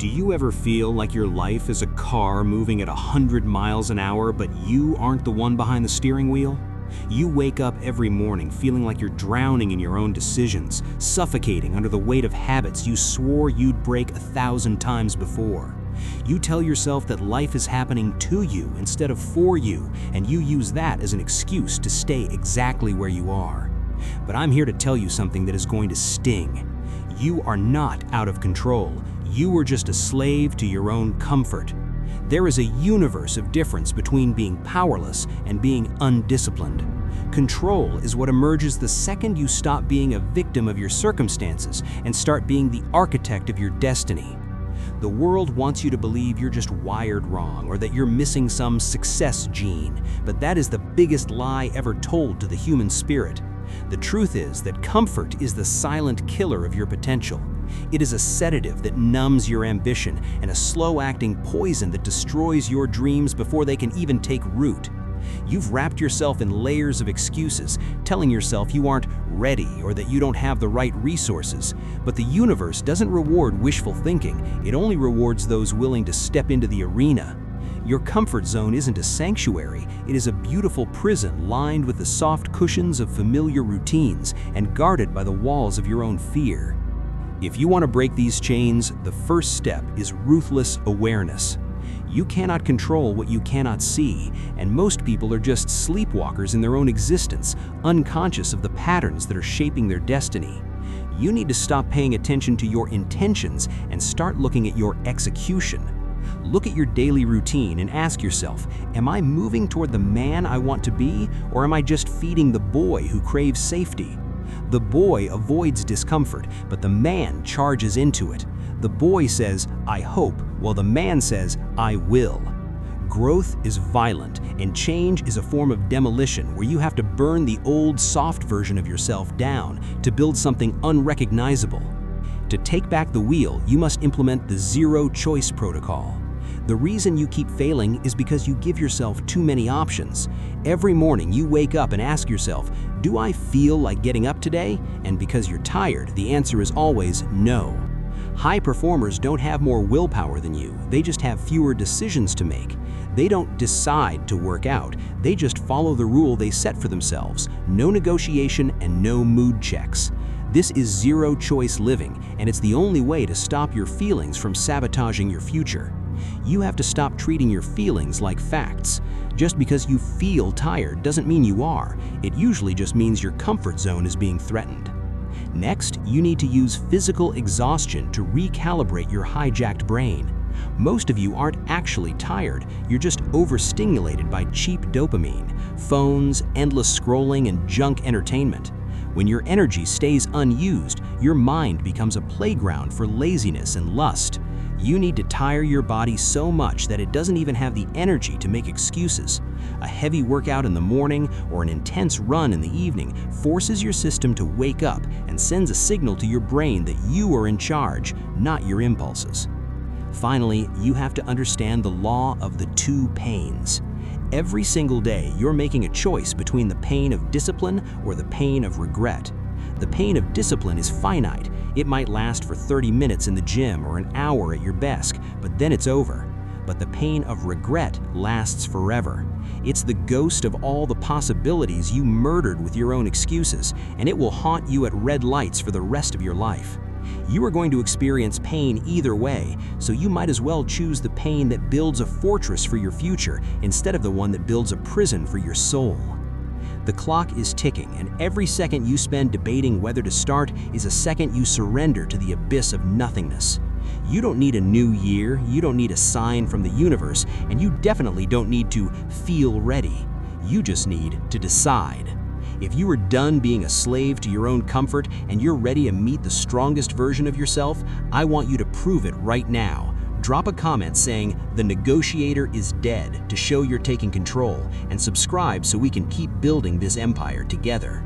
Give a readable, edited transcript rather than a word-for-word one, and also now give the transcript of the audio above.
Do you ever feel like your life is a car moving at 100 miles an hour, but you aren't the one behind the steering wheel? You wake up every morning feeling like you're drowning in your own decisions, suffocating under the weight of habits you swore you'd break 1,000 times before. You tell yourself that life is happening to you instead of for you, and you use that as an excuse to stay exactly where you are. But I'm here to tell you something that is going to sting. You are not out of control. You are just a slave to your own comfort. There is a universe of difference between being powerless and being undisciplined. Control is what emerges the second you stop being a victim of your circumstances and start being the architect of your destiny. The world wants you to believe you're just wired wrong or that you're missing some success gene, but that is the biggest lie ever told to the human spirit. The truth is that comfort is the silent killer of your potential. It is a sedative that numbs your ambition and a slow-acting poison that destroys your dreams before they can even take root. You've wrapped yourself in layers of excuses, telling yourself you aren't ready or that you don't have the right resources. But the universe doesn't reward wishful thinking. It only rewards those willing to step into the arena. Your comfort zone isn't a sanctuary. It is a beautiful prison lined with the soft cushions of familiar routines and guarded by the walls of your own fear. If you want to break these chains, the first step is ruthless awareness. You cannot control what you cannot see, and most people are just sleepwalkers in their own existence, unconscious of the patterns that are shaping their destiny. You need to stop paying attention to your intentions and start looking at your execution. Look at your daily routine and ask yourself, am I moving toward the man I want to be, or am I just feeding the boy who craves safety? The boy avoids discomfort, but the man charges into it. The boy says, I hope, while the man says, I will. Growth is violent, and change is a form of demolition where you have to burn the old, soft version of yourself down to build something unrecognizable. To take back the wheel, you must implement the zero-choice protocol. The reason you keep failing is because you give yourself too many options. Every morning you wake up and ask yourself, do I feel like getting up today? And because you're tired, the answer is always no. High performers don't have more willpower than you. They just have fewer decisions to make. They don't decide to work out. They just follow the rule they set for themselves. No negotiation and no mood checks. This is zero-choice living, and it's the only way to stop your feelings from sabotaging your future. You have to stop treating your feelings like facts. Just because you feel tired doesn't mean you are. It usually just means your comfort zone is being threatened. Next, you need to use physical exhaustion to recalibrate your hijacked brain. Most of you aren't actually tired, you're just overstimulated by cheap dopamine, phones, endless scrolling, and junk entertainment. When your energy stays unused, your mind becomes a playground for laziness and lust. You need to tire your body so much that it doesn't even have the energy to make excuses. A heavy workout in the morning or an intense run in the evening forces your system to wake up and sends a signal to your brain that you are in charge, not your impulses. Finally, you have to understand the law of the two pains. Every single day, you're making a choice between the pain of discipline or the pain of regret. The pain of discipline is finite. It might last for 30 minutes in the gym or an hour at your desk, but then it's over. But the pain of regret lasts forever. It's the ghost of all the possibilities you murdered with your own excuses, and it will haunt you at red lights for the rest of your life. You are going to experience pain either way, so you might as well choose the pain that builds a fortress for your future instead of the one that builds a prison for your soul. The clock is ticking, and every second you spend debating whether to start is a second you surrender to the abyss of nothingness. You don't need a new year, you don't need a sign from the universe, and you definitely don't need to feel ready. You just need to decide. If you are done being a slave to your own comfort and you're ready to meet the strongest version of yourself, I want you to prove it right now. Drop a comment saying, "The negotiator is dead," to show you're taking control, and subscribe so we can keep building this empire together.